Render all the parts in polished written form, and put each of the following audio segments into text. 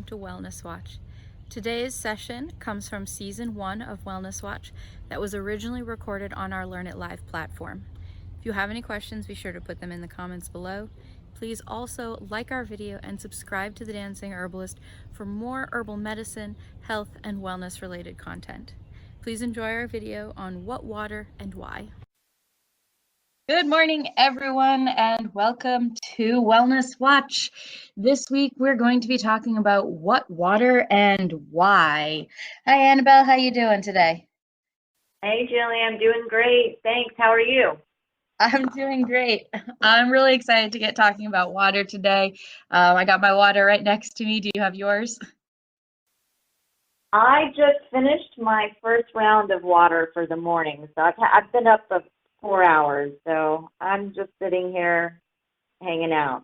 welcome to Wellness Watch. Today's session comes from Season 1 of Wellness Watch that was originally recorded on our Learn It Live platform. If you have any questions, be sure to put them in the comments below. Please also like our video and subscribe to The Dancing Herbalist for more herbal medicine, health, and wellness related content. Please enjoy our video on what water and why. Good morning, everyone, and welcome to Wellness Watch. This week, we're going to be talking about what water and why. Hi, Annabelle. How you doing today? Hey, Jillian. I'm doing great. Thanks. How are you? I'm doing great. I'm really excited to get talking about water today. I got my water right next to me. Do you have yours? I just finished my first round of water for the morning. So I've been up for 4 hours. So I'm just sitting here hanging out.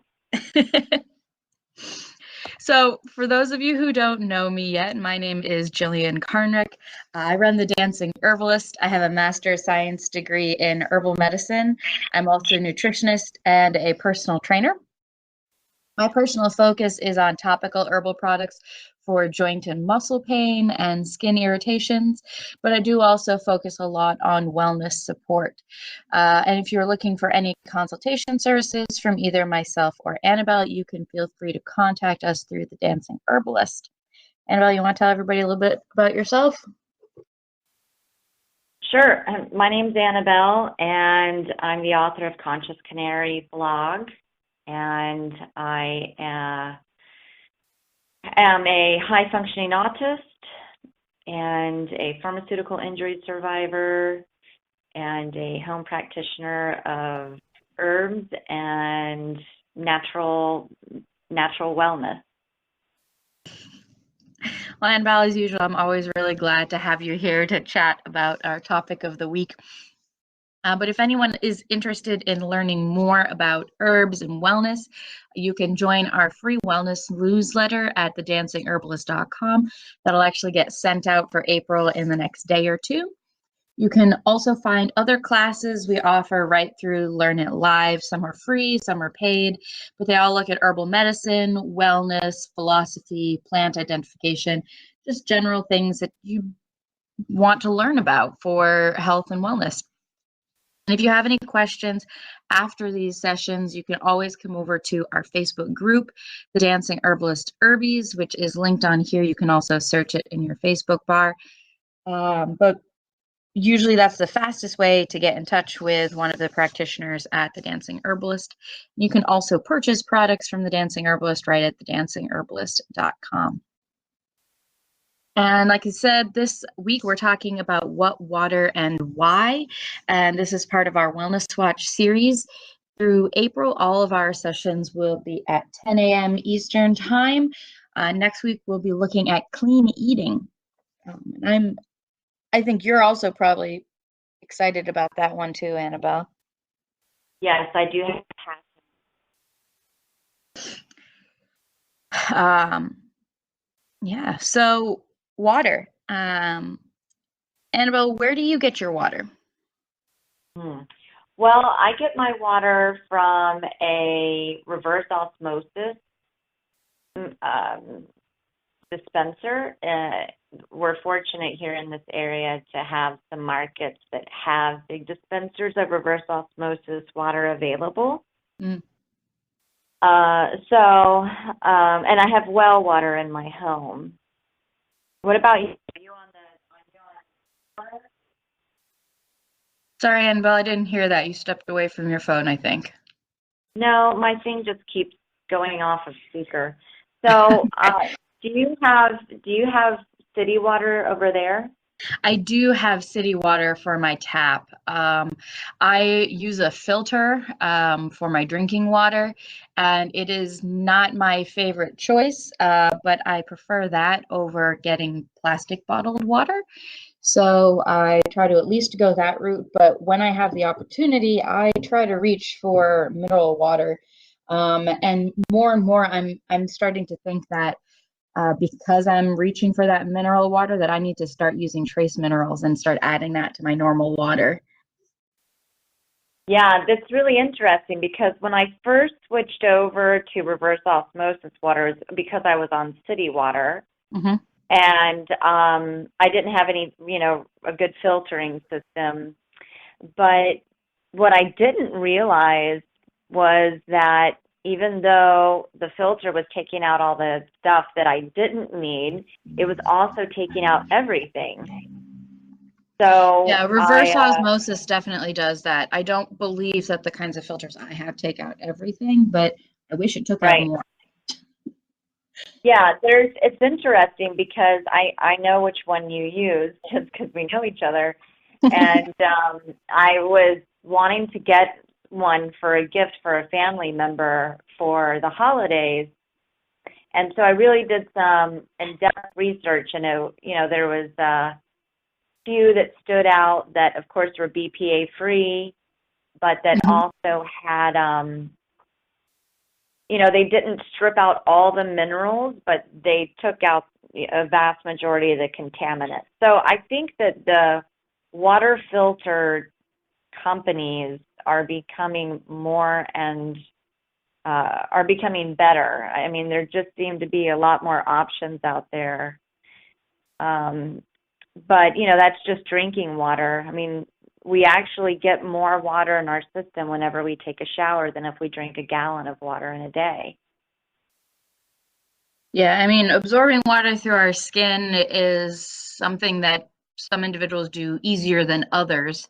So for those of you who don't know me yet, my name is Jillian Carnrick. I run The Dancing Herbalist. I have a Master's Science degree in herbal medicine. I'm also a nutritionist and a personal trainer. My personal focus is on topical herbal products for joint and muscle pain and skin irritations, but I do also focus a lot on wellness support. And if you're looking for any consultation services from either myself or Annabelle, you can feel free to contact us through the Dancing Herbalist. Annabelle, you want to tell everybody a little bit about yourself? Sure. My name's Annabelle, and I'm the author of Conscious Canary blog. And I am a high-functioning autist and a pharmaceutical injury survivor and a home practitioner of herbs and natural wellness. Well, Annabelle, as usual, I'm always really glad to have you here to chat about our topic of the week. But if anyone is interested in learning more about herbs and wellness, you can join our free wellness newsletter at thedancingherbalist.com. That'll actually get sent out for April in the next day or two. You can also find other classes we offer right through Learn It Live. Some are free, some are paid, but they all look at herbal medicine, wellness, philosophy, plant identification, just general things that you want to learn about for health and wellness. And if you have any questions after these sessions, you can always come over to our Facebook group, The Dancing Herbalist Herbies, which is linked on here. You can also search it in your Facebook bar. But usually that's the fastest way to get in touch with one of the practitioners at The Dancing Herbalist. You can also purchase products from The Dancing Herbalist right at thedancingherbalist.com. And like I said, this week we're talking about what water and why. And this is part of our Wellness Watch series. Through April, all of our sessions will be at 10 a.m. Eastern Time. Next week, we'll be looking at clean eating. And I think you're also probably excited about that one too, Annabelle. Yes, I do have passion. Yeah, so water. Annabelle, where do you get your water? Well, I get my water from a reverse osmosis dispenser. We're fortunate here in this area to have some markets that have big dispensers of reverse osmosis water available. And I have well water in my home. What about you? Are you on water? Sorry, Annabelle, I didn't hear that. You stepped away from your phone, I think. No, my thing just keeps going off of speaker. So, do you have city water over there? I do have city water for my tap. I use a filter for my drinking water, and it is not my favorite choice, but I prefer that over getting plastic bottled water. So I try to at least go that route, but when I have the opportunity, I try to reach for mineral water. And more, I'm starting to think that because I'm reaching for that mineral water, that I need to start using trace minerals and start adding that to my normal water. Yeah, that's really interesting because when I first switched over to reverse osmosis water, because I was on city water, Hmm. and I didn't have any, a good filtering system. But what I didn't realize was that even though the filter was taking out all the stuff that I didn't need, it was also taking out everything. Yeah, So reverse osmosis definitely does that. I don't believe that the kinds of filters I have take out everything, but I wish it took out right. more. Yeah, it's interesting because I know which one you use just because we know each other. And I was wanting to get one for a gift for a family member for the holidays. And so I really did some in-depth research, and there was a few that stood out that, of course, were BPA free, but that Mhm. also had, they didn't strip out all the minerals, but they took out a vast majority of the contaminants. So I think that the water filter companies are becoming more and are becoming better. I mean, there just seem to be a lot more options out there. Um, but, that's just drinking water. I mean, we actually get more water in our system whenever we take a shower than if we drink a gallon of water in a day. Yeah, I mean, absorbing water through our skin is something that some individuals do easier than others.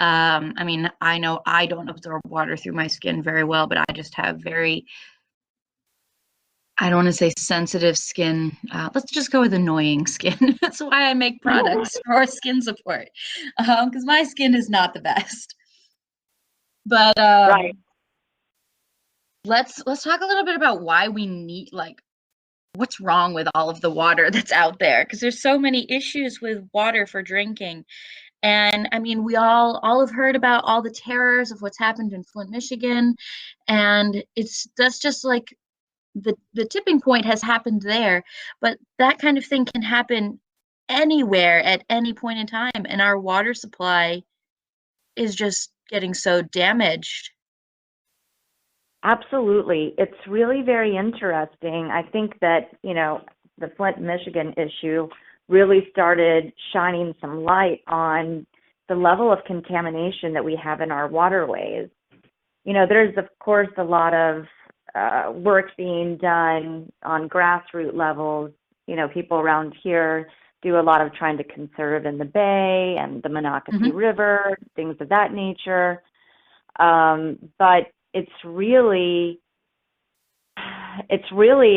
I mean, I know I don't absorb water through my skin very well, but I just have very, I don't want to say sensitive skin. Let's just go with annoying skin. That's why I make products for skin support, because my skin is not the best. But Right. let's talk a little bit about why we need, like, what's wrong with all of the water that's out there, because there's so many issues with water for drinking. And I mean, we all have heard about all the terrors of what's happened in Flint, Michigan, and that's just like the tipping point has happened there. But that kind of thing can happen anywhere at any point in time, and our water supply is just getting so damaged. Absolutely. It's really very interesting. I think that, the Flint, Michigan issue really started shining some light on the level of contamination that we have in our waterways. There's, of course, a lot of work being done on grassroots levels. People around here do a lot of trying to conserve in the bay and the Monocacy Hmm. River, things of that nature. But it's really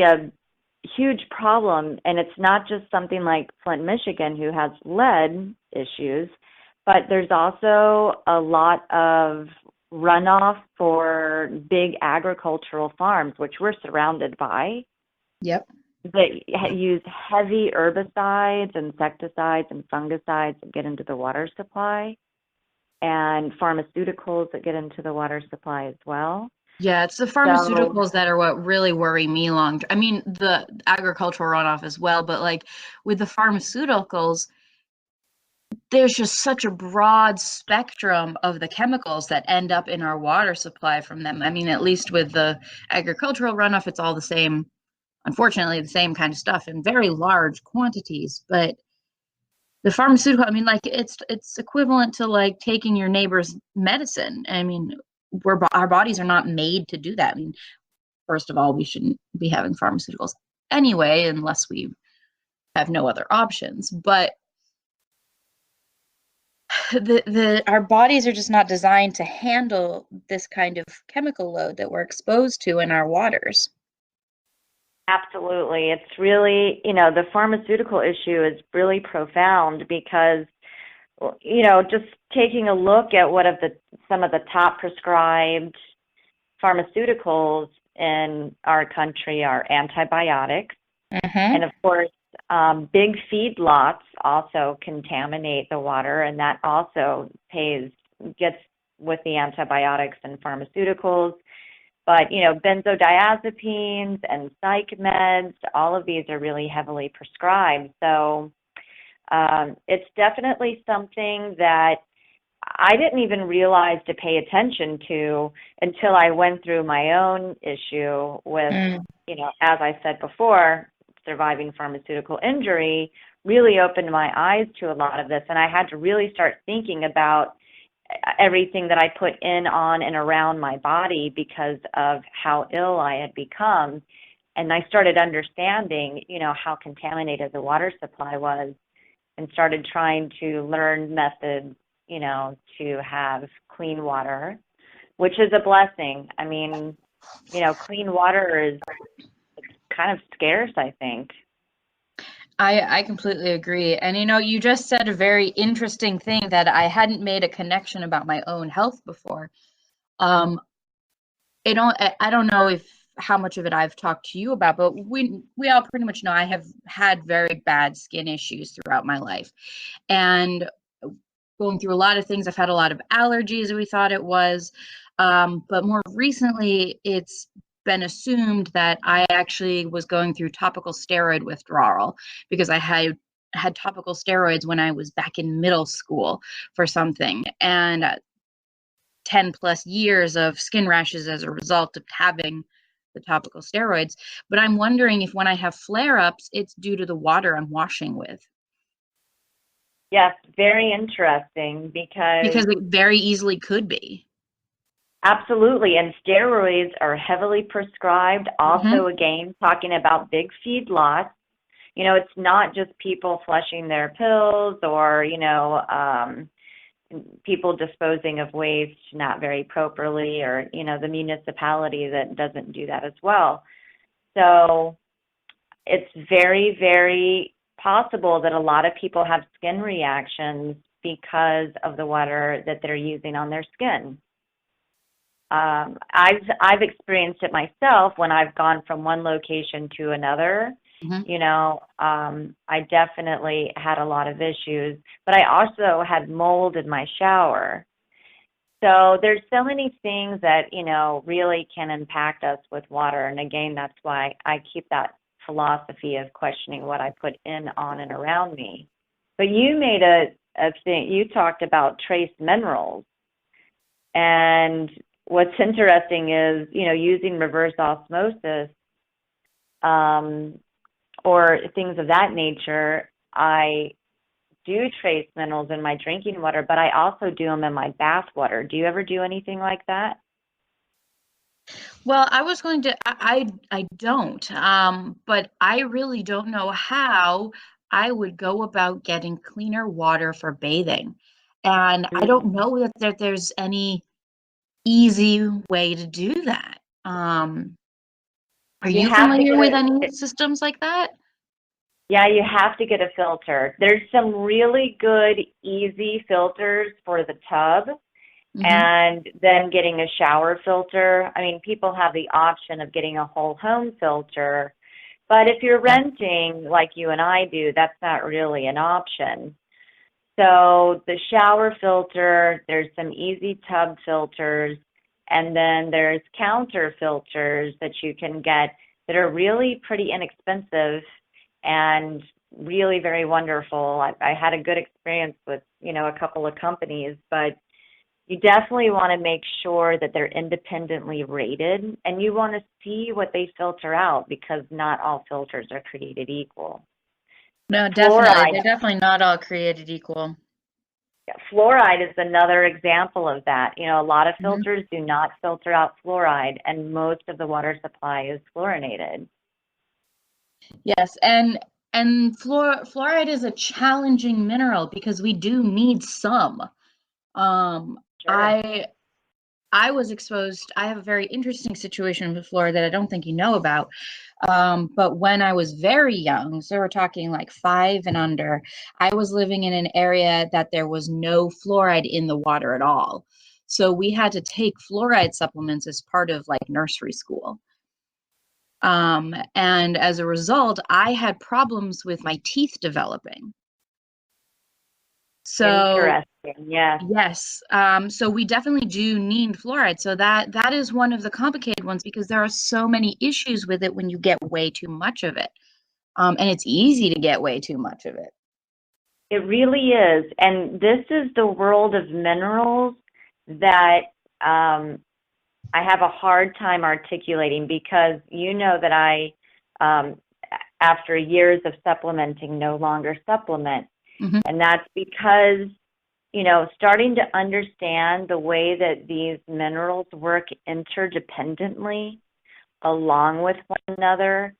a huge problem, and it's not just something like Flint, Michigan, who has lead issues, but there's also a lot of runoff for big agricultural farms, which we're surrounded by, Yep. that use heavy herbicides, insecticides, and fungicides that get into the water supply, and pharmaceuticals that get into the water supply as well. Yeah, it's the So pharmaceuticals that are what really worry me I mean, the agricultural runoff as well, but like with the pharmaceuticals, there's just such a broad spectrum of the chemicals that end up in our water supply from them. I mean, at least with the agricultural runoff, it's all the same, unfortunately, the same kind of stuff in very large quantities. But the pharmaceutical, I mean, like it's equivalent to like taking your neighbor's medicine. I mean, our bodies are not made to do that. I mean, first of all, we shouldn't be having pharmaceuticals anyway, unless we have no other options. But the our bodies are just not designed to handle this kind of chemical load that we're exposed to in our waters. absolutely. It's really, the pharmaceutical issue is really profound because, just taking a look at some of the top prescribed pharmaceuticals in our country are antibiotics. Mm-hmm. And of course, big feedlots also contaminate the water, and that also gets with the antibiotics and pharmaceuticals. But, benzodiazepines and psych meds, all of these are really heavily prescribed. So it's definitely something that I didn't even realize to pay attention to until I went through my own issue with, Mm. as I said before, surviving pharmaceutical injury really opened my eyes to a lot of this. And I had to really start thinking about everything that I put in, on, and around my body because of how ill I had become. And I started understanding, how contaminated the water supply was, and started trying to learn methods, to have clean water, which is a blessing. I mean, clean water is kind of scarce, I think. I completely agree. And you just said a very interesting thing that I hadn't made a connection about my own health before. Um, I don't know if how much of it I've talked to you about, but we all pretty much know I have had very bad skin issues throughout my life. And going through a lot of things, I've had a lot of allergies, we thought it was. But more recently, it's been assumed that I actually was going through topical steroid withdrawal because I had topical steroids when I was back in middle school for something. And 10 plus years of skin rashes as a result of having the topical steroids. But I'm wondering if when I have flare ups, it's due to the water I'm washing with. Yes, very interesting because Because it very easily could be. absolutely, and steroids are heavily prescribed. Mm-hmm. Also, again, talking about big feedlots, it's not just people flushing their pills or, people disposing of waste not very properly, or, the municipality that doesn't do that as well. So it's very, very possible that a lot of people have skin reactions because of the water that they're using on their skin. I've experienced it myself when I've gone from one location to another. Mm-hmm. I definitely had a lot of issues, but I also had mold in my shower. So there's so many things that, really can impact us with water. And again, that's why I keep that philosophy of questioning what I put in, on, and around me. But you made a thing, you talked about trace minerals. And what's interesting is, using reverse osmosis, or things of that nature, I do trace minerals in my drinking water, but I also do them in my bath water. Do you ever do anything like that? Well, I was going to, I don't, but I really don't know how I would go about getting cleaner water for bathing. And I don't know that there's any easy way to do that. Are You you have to familiar get with any systems like that? yeah, you have to get a filter. There's some really good, easy filters for the tub, Mm-hmm. and then getting a shower filter. I mean, people have the option of getting a whole home filter, but if you're Yeah. renting like you and I do, that's not really an option. So the shower filter, there's some easy tub filters, and then there's counter filters that you can get that are really pretty inexpensive and really very wonderful. I had a good experience with, a couple of companies, but you definitely want to make sure that they're independently rated, and you want to see what they filter out because not all filters are created equal. No, definitely. Fluoride They're definitely not all created equal. Fluoride is another example of that. A lot of Mhm. filters do not filter out fluoride, and most of the water supply is fluorinated. Yes, and fluoride is a challenging mineral because we do need some. Um, Sure. I I was exposed. I have a very interesting situation with fluoride that I don't think you know about. But when I was very young, so we're talking like 5 and under, I was living in an area that there was no fluoride in the water at all. So we had to take fluoride supplements as part of like nursery school. And as a result, I had problems with my teeth developing. So Interesting. Yes. yes, so we definitely do need fluoride. So that is one of the complicated ones because there are so many issues with it when you get way too much of it. And it's easy to get way too much of it. It really is. And this is the world of minerals that I have a hard time articulating because you know that um, after years of supplementing, no longer supplement. Hmm. And that's because, starting to understand the way that these minerals work interdependently along with one another,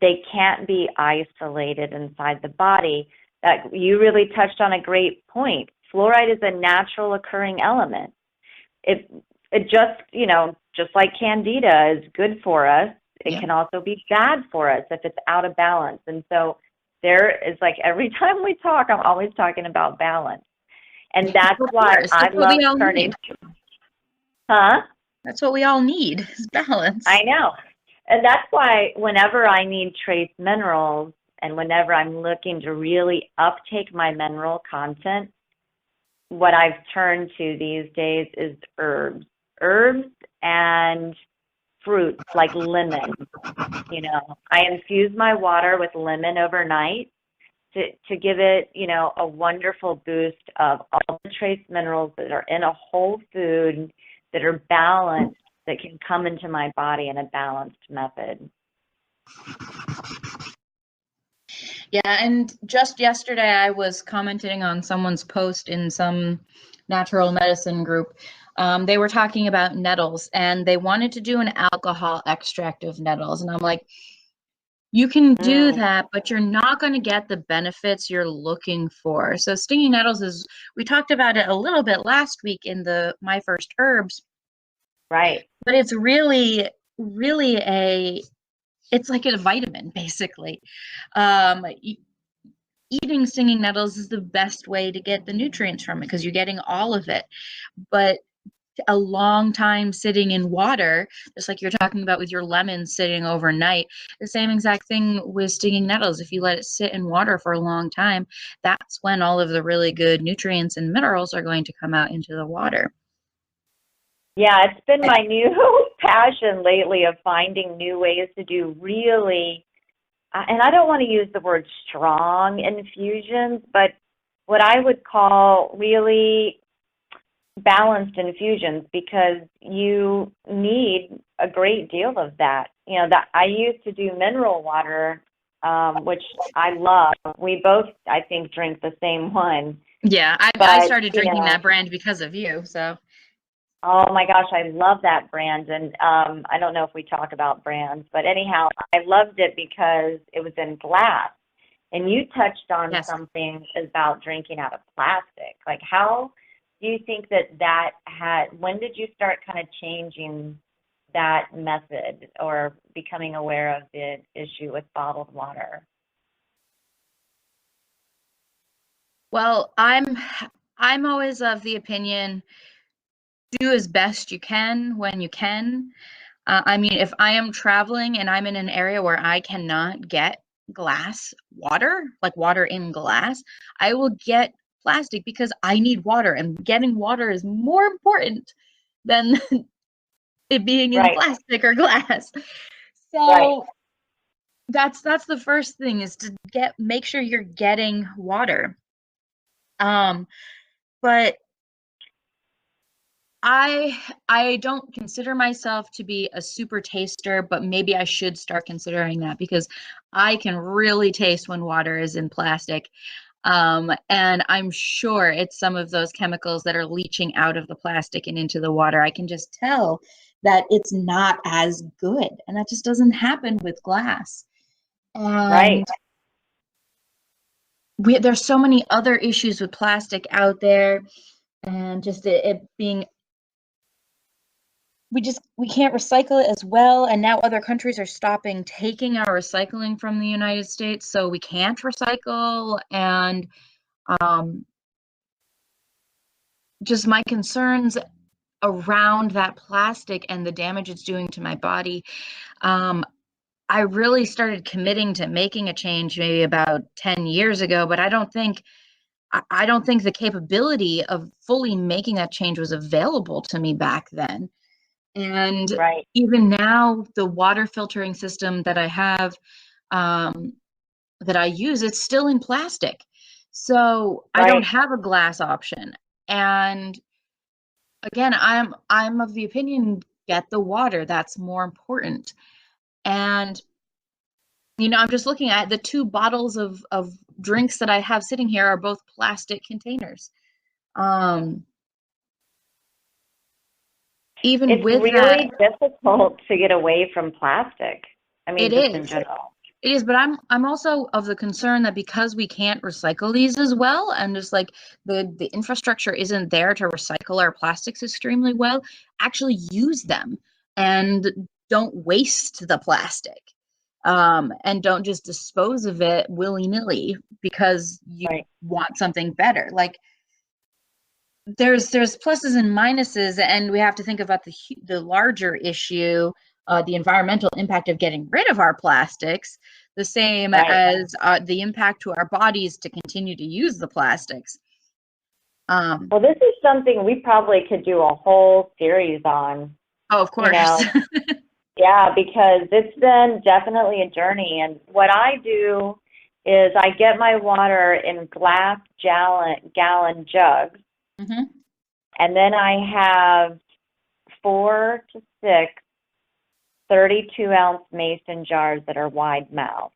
they can't be isolated inside the body. That you really touched on a great point. Fluoride is a natural occurring element. It just like candida is good for us, it Yeah. can also be bad for us if it's out of balance. And so there is, like, every time we talk, I'm always talking about balance. And that's Of why course, I that's what love we all turning, need. huh? That's what we all need is balance. I know. And that's why whenever I need trace minerals and whenever I'm looking to really uptake my mineral content, what I've turned to these days is herbs. Herbs and fruits like lemon. I infuse my water with lemon overnight to give it, a wonderful boost of all the trace minerals that are in a whole food that are balanced, that can come into my body in a balanced method. Yeah, and just yesterday I was commenting on someone's post in some natural medicine group. They were talking about nettles and they wanted to do an alcohol extract of nettles. And I'm like, you can do Mm, that, but you're not going to get the benefits you're looking for. So stinging nettles is, we talked about it a little bit last week in the My First Herbs, right, but it's really it's like a vitamin, basically. Um, Eating stinging nettles is the best way to get the nutrients from it because you're getting all of it. But a long time sitting in water, just like you're talking about with your lemon sitting overnight, the same exact thing with stinging nettles. If you let it sit in water for a long time, that's when all of the really good nutrients and minerals are going to come out into the water. yeah, it's been my new passion lately of finding new ways to do really, and I don't want to use the word strong infusions, but what I would call really balanced infusions, because you need a great deal of that. That I used to do mineral water, which I love. We both, I think, drink the same one. Yeah, I But, started drinking that brand because of you. So oh my gosh, I love that brand. And I don't know if we talk about brands, but anyhow, I loved it because it was in glass. And you touched on yes. something about drinking out of plastic. Like, how do you think that when did you start kind of changing that method or becoming aware of the issue with bottled water? Well, I'm always of the opinion, do as best you can when you can. I mean, if I am traveling and I'm in an area where I cannot get glass water, like water in glass, I will get plastic because I need water, and getting water is more important than it being in Right, plastic or glass. right. So that's the first thing, is to make sure you're getting water. Um, but I don't consider myself to be a super taster, but maybe I should start considering that because I can really taste when water is in plastic. And I'm sure it's some of those chemicals that are leaching out of the plastic and into the water. I can just tell that it's not as good, and that just doesn't happen with glass. And Right. there's so many other issues with plastic out there, and just it being, we can't recycle it as well, and now other countries are stopping taking our recycling from the United States, so we can't recycle. And um, just my concerns around that plastic and the damage it's doing to my body, um, I really started committing to making a change maybe about 10 years ago, but I don't think the capability of fully making that change was available to me back then. And Right. even now, the water filtering system that I have, that I use, it's still in plastic. So I don't Right. have a glass option. And again, I'm of the opinion, get the water. That's more important. And I'm just looking at the two bottles of drinks that I have sitting here are both plastic containers. Um, even It's with that, really difficult to get away from plastic. I mean, it just in is. general. It is, but I'm also of the concern that because we can't recycle these as well, and just like the infrastructure isn't there to recycle our plastics extremely well, actually use them and don't waste the plastic. And don't just dispose of it willy-nilly because you Right. want something better. Like there's pluses and minuses, and we have to think about the larger issue, the environmental impact of getting rid of our plastics, the same Right. as the impact to our bodies to continue to use the plastics. Um, Well, this is something we probably could do a whole series on, oh, of you course. know. Yeah, because it's been definitely a journey. And what I do is I get my water in glass gallon jugs, Hmm. and then I have 4 to 6 32-ounce mason jars that are wide mouth.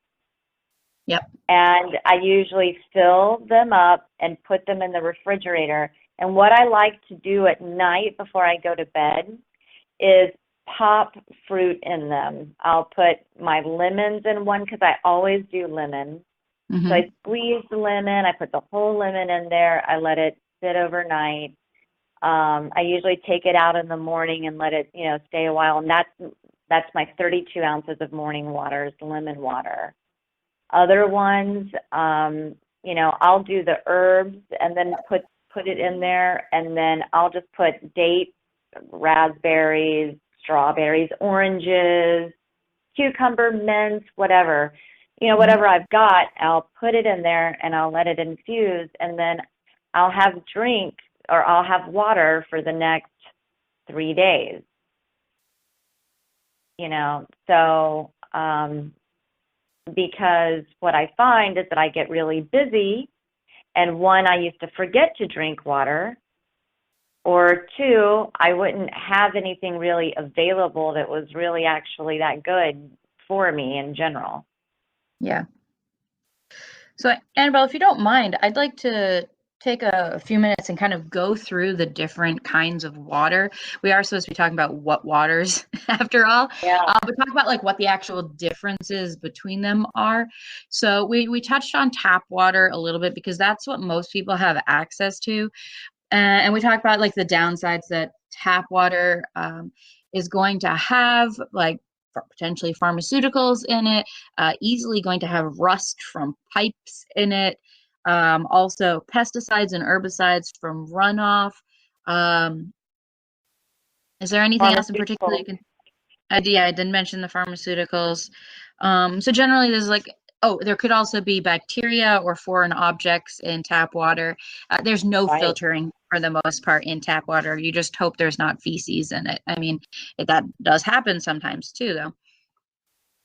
Yep. And I usually fill them up and put them in the refrigerator. And what I like to do at night before I go to bed is pop fruit in them. I'll put my lemons in one because I always do lemon. So Hmm. I squeeze the lemon, I put the whole lemon in there, I let it sit overnight. I usually take it out in the morning and let it, stay a while, and that's my 32 ounces of morning water is lemon water. Other ones, I'll do the herbs and then put it in there, and then I'll just put dates, raspberries, strawberries, oranges, cucumber, mint, whatever. Hmm. Whatever I've got, I'll put it in there and I'll let it infuse, and then I'll have I'll have water for the next 3 days. So because what I find is that I get really busy, and one, I used to forget to drink water, or two, I wouldn't have anything really available that was really actually that good for me in general. Yeah. So, Annabelle, if you don't mind, I'd like to take a few minutes and kind of go through the different kinds of water. We are supposed to be talking about what waters after all, Yeah, but talk about like what the actual differences between them are. So we touched on tap water a little bit because that's what most people have access to. And we talked about like the downsides that tap water is going to have, like potentially pharmaceuticals in it, easily going to have rust from pipes in it, also pesticides and herbicides from runoff. Um, is there anything else in particular you pharmaceuticals, can? Yeah, I didn't mention the pharmaceuticals. So generally, there's like, oh, there could also be bacteria or foreign objects in tap water. There's no right, filtering for the most part in tap water. You just hope there's not feces in it. I mean, that does happen sometimes too, though.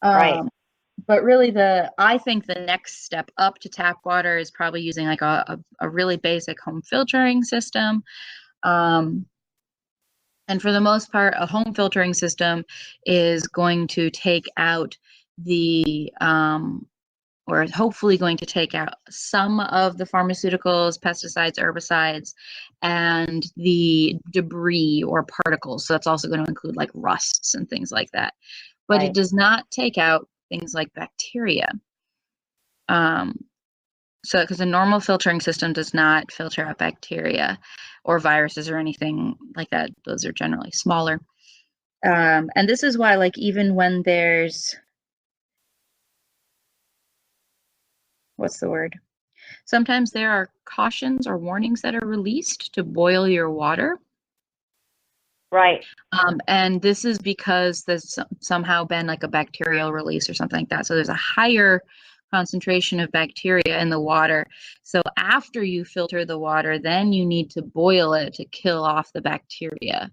right, Um, but really, I think the next step up to tap water is probably using like a really basic home filtering system. Um, and for the most part, a home filtering system is going to take out or hopefully going to take out some of the pharmaceuticals, pesticides, herbicides, and the debris or particles. So that's also going to include like rusts and things like that. But it right. does not take out things like bacteria. Um, so, because a normal filtering system does not filter out bacteria or viruses or anything like that. Those are generally smaller. And this is why, like, even when there's, what's the word? Sometimes there are cautions or warnings that are released to boil your water. Right. And this is because there's somehow been like a bacterial release or something like that. So there's a higher concentration of bacteria in the water. So after you filter the water, then you need to boil it to kill off the bacteria.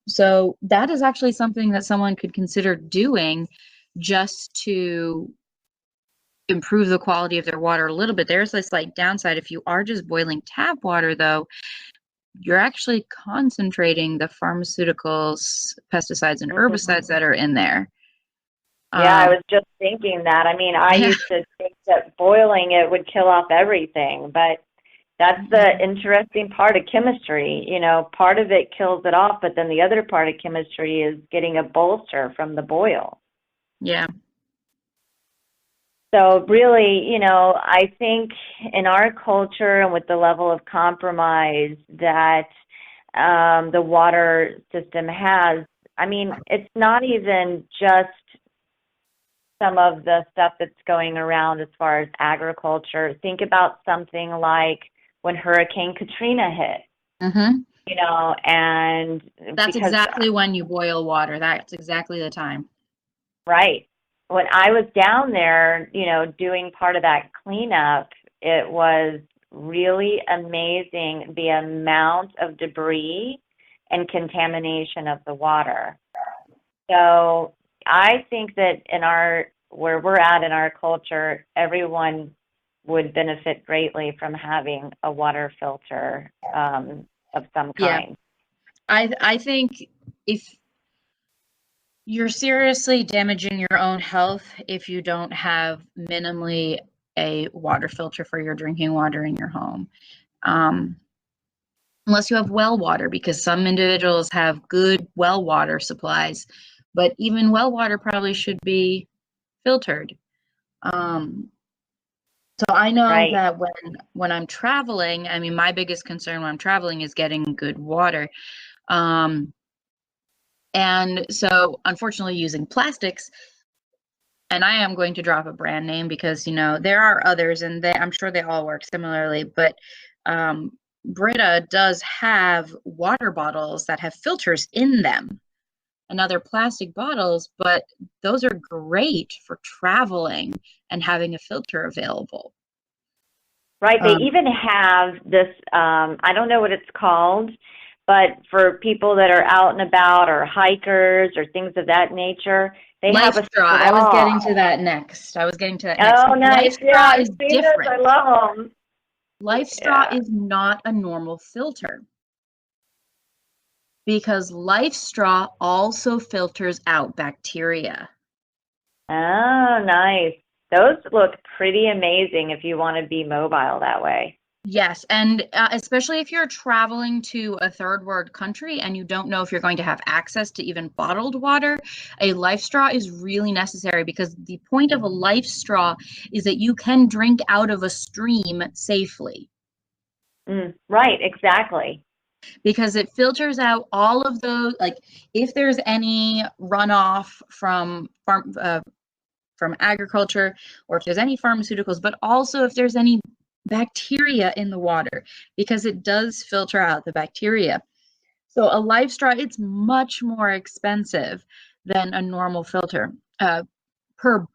So that is actually something that someone could consider doing just to improve the quality of their water a little bit. There's a slight downside. If you are just boiling tap water, though, you're actually concentrating the pharmaceuticals, pesticides, and herbicides that are in there. Yeah, I was just thinking that. I mean, I used to think that boiling it would kill off everything, but that's the interesting part of chemistry. You know, part of it kills it off, but then the other part of chemistry is getting a bolster from the boil. Yeah. So really, you know, I think in our culture and with the level of compromise that the water system has, I mean, it's not even just some of the stuff that's going around as far as agriculture. Think about something like when Hurricane Katrina hit, you know, and that's because, exactly when you boil water. That's exactly the time. right. When I was down there, you know, doing part of that cleanup, it was really amazing the amount of debris and contamination of the water. So I think that in where we're at in our culture, everyone would benefit greatly from having a water filter of some kind. I think if you're seriously damaging your own health if you don't have minimally a water filter for your drinking water in your home. Unless you have well water, because some individuals have good well water supplies, but even well water probably should be filtered. So I know Right. that when I'm traveling, I mean, my biggest concern when I'm traveling is getting good water. And so unfortunately using plastics, and I am going to drop a brand name because, you know, there are others and I'm sure they all work similarly, but Brita does have water bottles that have filters in them and other plastic bottles, but those are great for traveling and having a filter available. Right. They even have this, I don't know what it's called, but for people that are out and about or hikers or things of that nature, they Life have a straw. I was getting to that next. Oh, nice. Life Yeah, straw I've is seen those. I different. love them. Life straw Yeah. is not a normal filter because life straw also filters out bacteria. Oh, nice. Those look pretty amazing if you want to be mobile that way. Yes, and especially if you're traveling to a third world country and you don't know if you're going to have access to even bottled water, a life straw is really necessary because the point of a life straw is that you can drink out of a stream safely. Right, exactly. Because it filters out all of those, like if there's any runoff from agriculture, or if there's any pharmaceuticals, but also if there's any bacteria in the water, because it does filter out the bacteria. So a life straw, it's much more expensive than a normal filter per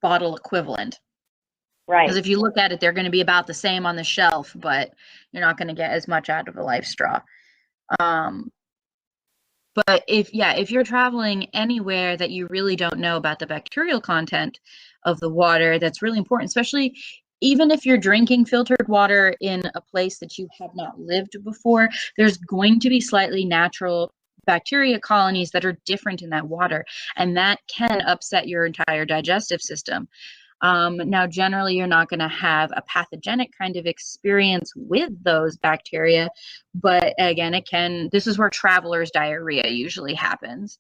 bottle equivalent. Because Right. if you look at it, they're going to be about the same on the shelf, but you're not going to get as much out of a life straw. But if you're traveling anywhere that you really don't know about the bacterial content of the water, that's really important, especially even if you're drinking filtered water in a place that you have not lived before, there's going to be slightly natural bacteria colonies that are different in that water, and that can upset your entire digestive system. Now, generally, you're not going to have a pathogenic kind of experience with those bacteria, but again, this is where traveler's diarrhea usually happens,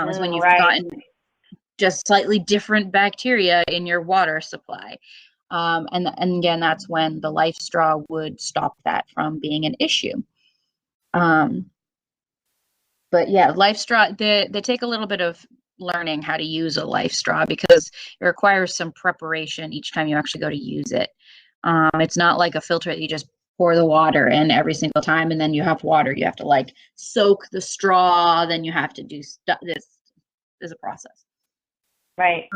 is when you've Right. gotten just slightly different bacteria in your water supply. And again, that's when the life straw would stop that from being an issue. But yeah, life straw, they take a little bit of learning how to use a life straw because it requires some preparation each time you actually go to use it. It's not like a filter that you just pour the water in every single time and then you have water. You have to like soak the straw, then you have to do stuff. This is a process. Right.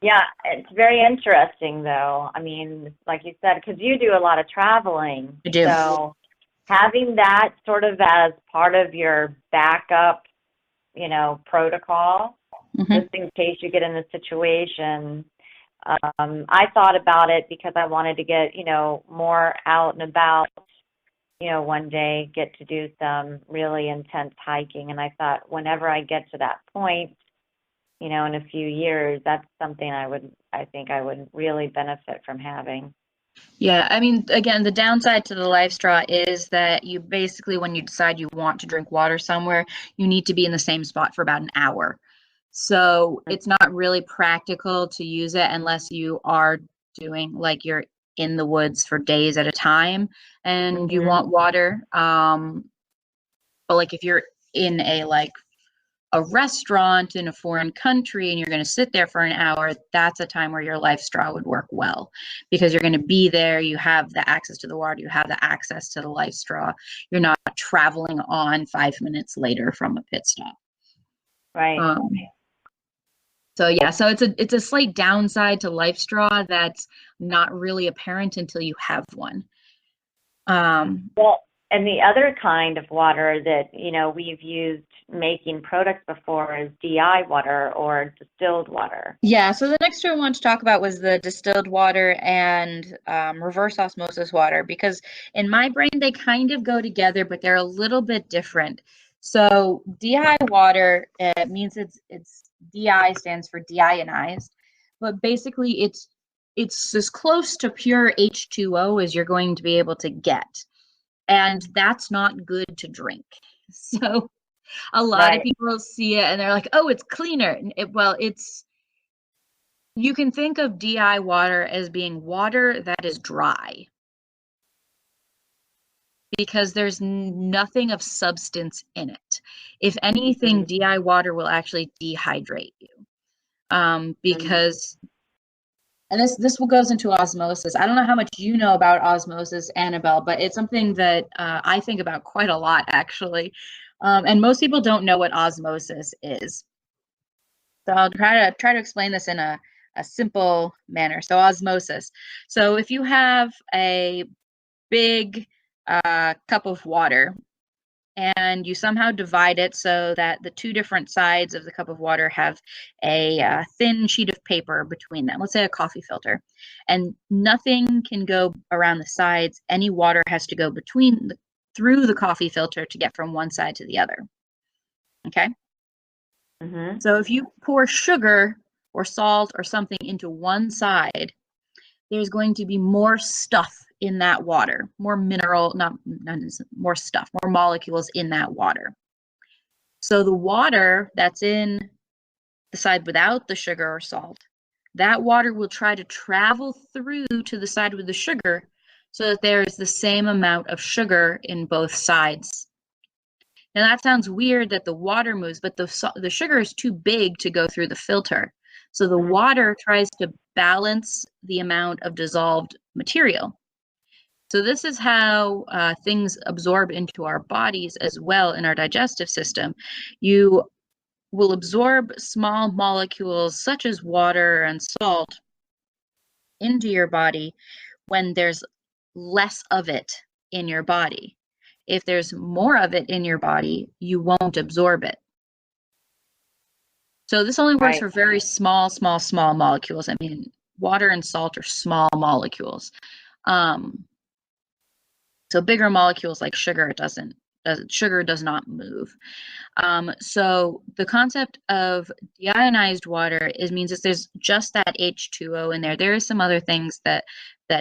Yeah, it's very interesting though. I mean, like you said, because you do a lot of traveling. I do. So having that sort of as part of your backup, you know, protocol, just in case you get in a situation, I thought about it because I wanted to get, more out and about, one day get to do some really intense hiking. And I thought whenever I get to that point, in a few years, that's something I think I would really benefit from having. Yeah, I mean, again, the downside to the life straw is that you basically, when you decide you want to drink water somewhere, you need to be in the same spot for about an hour. So it's not really practical to use it unless you are doing like you're in the woods for days at a time and you Mm-hmm. want water. But like if you're in a restaurant in a foreign country and you're going to sit there for an hour, that's a time where your life straw would work well because you're going to be there. You have the access to the water, you have the access to the life straw. You're not traveling on 5 minutes later from a pit stop. Right. Um, so yeah, so it's a slight downside to life straw that's not really apparent until you have one. Well, and the other kind of water that, we've used making products before is DI water or distilled water. Yeah, so the next two I wanted to talk about was the distilled water and reverse osmosis water because in my brain they kind of go together, but they're a little bit different. So DI water means it's DI stands for deionized, but basically it's as close to pure H2O as you're going to be able to get, and that's not good to drink. So a lot of Right. people see it and they're like, "Oh, it's cleaner." Well, you can think of DI water as being water that is dry because there's nothing of substance in it. If anything, Mm-hmm. DI water will actually dehydrate you. Because and this will goes into osmosis. I don't know how much you know about osmosis, Annabelle, but it's something that I think about quite a lot actually. And most people don't know what osmosis is. So I'll try to explain this in a simple manner. So osmosis. So if you have a big cup of water and you somehow divide it so that the two different sides of the cup of water have a thin sheet of paper between them, let's say a coffee filter, and nothing can go around the sides. Any water has to go through the coffee filter to get from one side to the other. Okay. Mm-hmm. So if you pour sugar or salt or something into one side, there's going to be more stuff in that water, more mineral, not more stuff, more molecules in that water. So the water that's in the side without the sugar or salt, that water will try to travel through to the side with the sugar so that there is the same amount of sugar in both sides. Now that sounds weird that the water moves, but the sugar is too big to go through the filter. So the water tries to balance the amount of dissolved material. So this is how things absorb into our bodies as well in our digestive system. You will absorb small molecules such as water and salt into your body when there's less of it in your body. If there's more of it in your body, you won't absorb it. So this only works Right. for very small molecules. I mean, water and salt are small molecules. Um, so bigger molecules like sugar, sugar does not move. So the concept of deionized water means that there's just that H2O in there. There is some other things that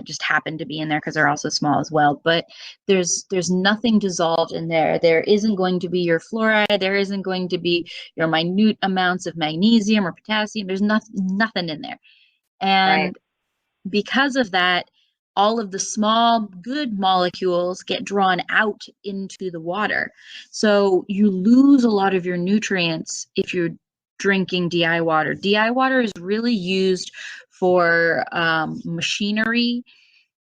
just happen to be in there because they're also small as well, but there's nothing dissolved in there. There isn't going to be your fluoride. There isn't going to be your minute amounts of magnesium or potassium. There's nothing in there. Right. And because of that, all of the small good molecules get drawn out into the water. So you lose a lot of your nutrients if you're drinking DI water. DI water is really used for machinery.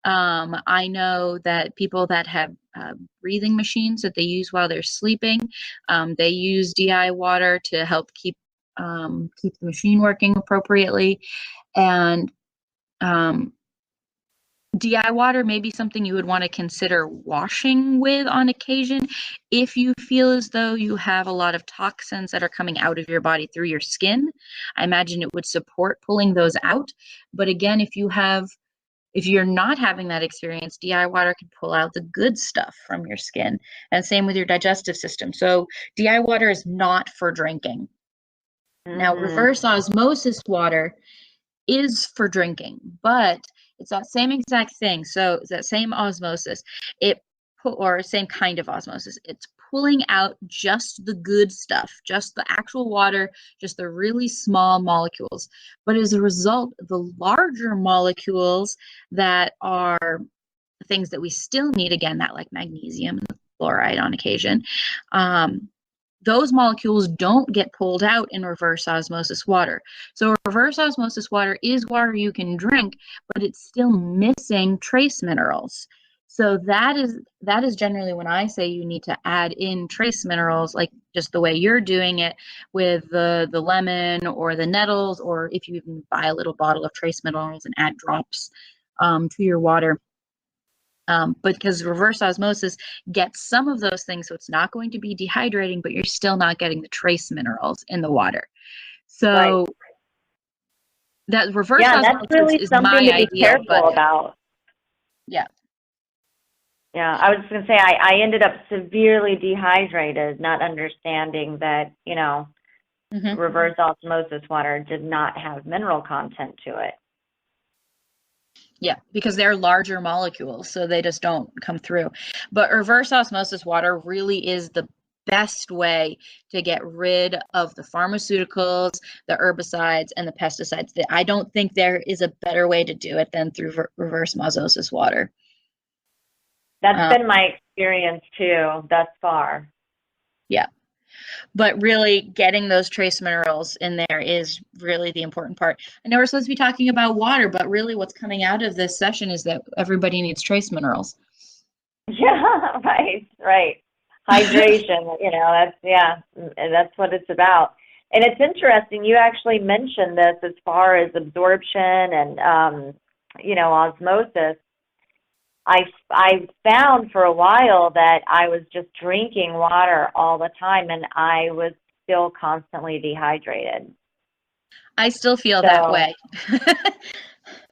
I know that people that have breathing machines that they use while they're sleeping, they use DI water to help keep the machine working appropriately. And um, DI water may be something you would want to consider washing with on occasion if you feel as though you have a lot of toxins that are coming out of your body through your skin. I imagine it would support pulling those out. But again, if you're not having that experience, DI water can pull out the good stuff from your skin. And same with your digestive system. So DI water is not for drinking. Now, Mm-hmm. reverse osmosis water is for drinking, but it's that same exact thing. So it's that same osmosis. Or same kind of osmosis. It's pulling out just the good stuff, just the actual water, just the really small molecules. But as a result, the larger molecules that are things that we still need, again, that like magnesium and fluoride on occasion, those molecules don't get pulled out in reverse osmosis water. So reverse osmosis water is water you can drink, but it's still missing trace minerals. So that is generally when I say you need to add in trace minerals, like just the way you're doing it with the lemon or the nettles, or if you even buy a little bottle of trace minerals and add drops to your water. Because reverse osmosis gets some of those things, so it's not going to be dehydrating, but you're still not getting the trace minerals in the water. Right. So that reverse Yeah, and that's osmosis really is something my to be ideal, but careful about. yeah. Yeah, I was just going to say I ended up severely dehydrated, not understanding that, Hmm. reverse osmosis water did not have mineral content to it. Yeah, because they're larger molecules, so they just don't come through. But reverse osmosis water really is the best way to get rid of the pharmaceuticals, the herbicides, and the pesticides. I don't think there is a better way to do it than through reverse osmosis water. That's Um, been my experience too, thus far. yeah, but really getting those trace minerals in there is really the important part. I know we're supposed to be talking about water, but really what's coming out of this session is that everybody needs trace minerals. Yeah, right, right. Hydration, that's what it's about. And it's interesting, you actually mentioned this as far as absorption and osmosis. I found for a while that I was just drinking water all the time and I was still constantly dehydrated. I still feel that So, way.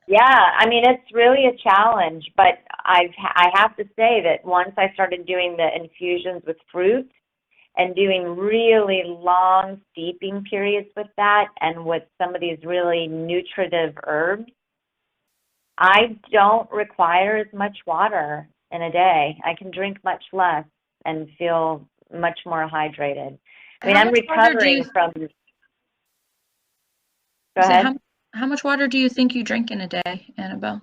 yeah, I mean it's really a challenge, but I have to say that once I started doing the infusions with fruit and doing really long steeping periods with that and with some of these really nutritive herbs, I don't require as much water in a day. I can drink much less and feel much more hydrated. I mean, How I'm much water do you recovering from, go say ahead. how much water do you think you drink in a day, Annabelle?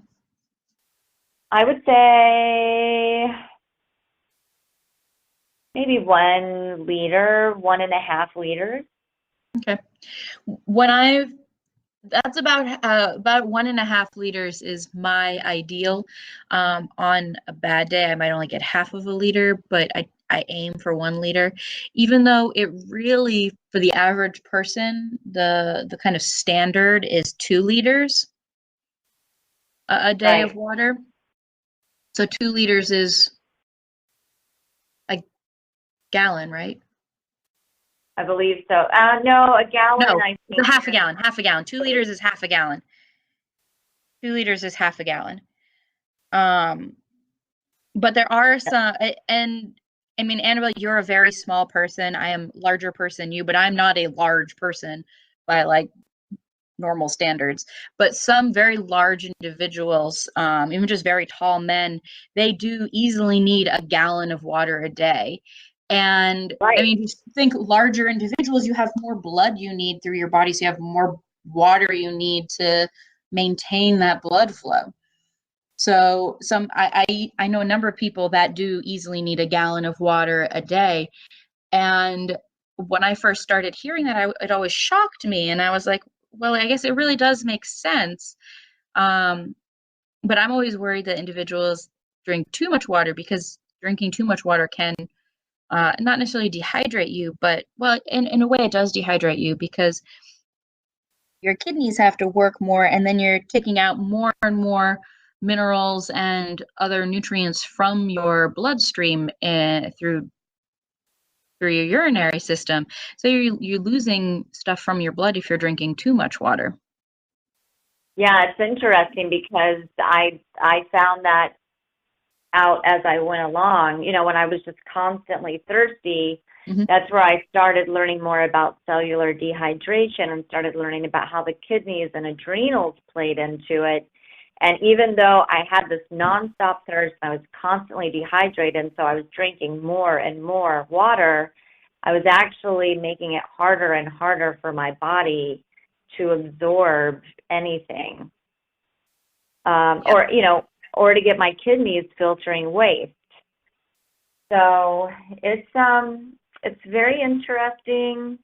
I would say maybe 1 liter, 1.5 liters. Okay. When I That's about 1.5 liters is my ideal. On a bad day, I might only get half of a liter, but I aim for 1 liter. Even though it really, for the average person, the kind of standard is 2 liters a day of Right. water. So 2 liters is a gallon, right? I believe so. No, a gallon, No, I it's a think. half a gallon. Half a gallon. 2 liters is half a gallon. 2 liters is half a gallon. Um, But there are some, and I mean, Annabelle, you're a very small person. I am larger person than you, but I'm not a large person by like normal standards. But some very large individuals, even just very tall men, they do easily need a gallon of water a day. And I Right. mean, just think larger individuals, you have more blood you need through your body, so you have more water you need to maintain that blood flow. So I know a number of people that do easily need a gallon of water a day. And when I first started hearing that, it always shocked me. And I was like, well, I guess it really does make sense. Um, but I'm always worried that individuals drink too much water because drinking too much water can not necessarily dehydrate you, but well, in a way, it does dehydrate you because your kidneys have to work more, and then you're taking out more and more minerals and other nutrients from your bloodstream through your urinary system. So you're losing stuff from your blood if you're drinking too much water. Yeah, it's interesting because I found that out as I went along. You know, when I was just constantly thirsty, that's where I started learning more about cellular dehydration and started learning about how the kidneys and adrenals played into it. And even though I had this nonstop thirst, I was constantly dehydrated, and so I was drinking more and more water, I was actually making it harder and harder for my body to absorb anything, or, you know, or to get my kidneys filtering waste. So it's very interesting,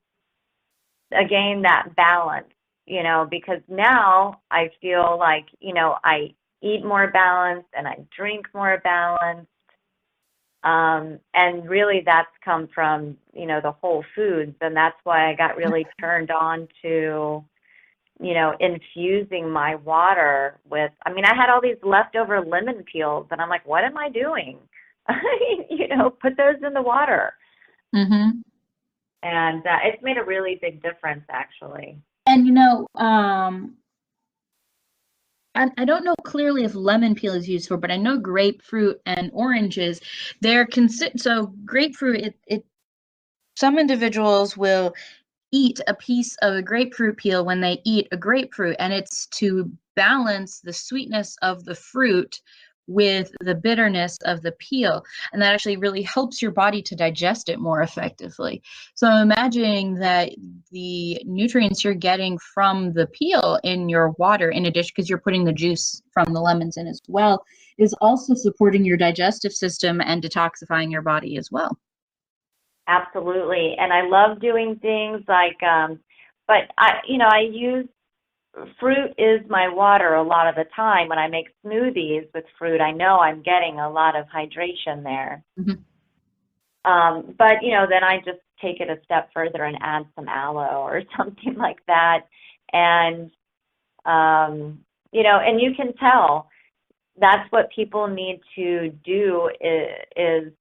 again, that balance, you know, because now I feel like, you know, I eat more balanced and I drink more balanced. And really that's come from, you know, the whole foods. And that's why I got really turned on to, you know, infusing my water with, I mean, I had all these leftover lemon peels and I'm like, what am I doing? You know, put those in the water. Mm-hmm. And it's made a really big difference, actually. And, you know, I don't know clearly if lemon peel is used for, but I know grapefruit and oranges, so grapefruit, some individuals will eat a piece of a grapefruit peel when they eat a grapefruit, and it's to balance the sweetness of the fruit with the bitterness of the peel, and that actually really helps your body to digest it more effectively. So I'm imagining that the nutrients you're getting from the peel in your water, in addition, because you're putting the juice from the lemons in as well, is also supporting your digestive system and detoxifying your body as well. Absolutely. And I love doing things like, but I use fruit is my water a lot of the time. When I make smoothies with fruit, I know I'm getting a lot of hydration there. But, you know, then I just take it a step further and add some aloe or something like that. And, you know, and you can tell that's what people need to do is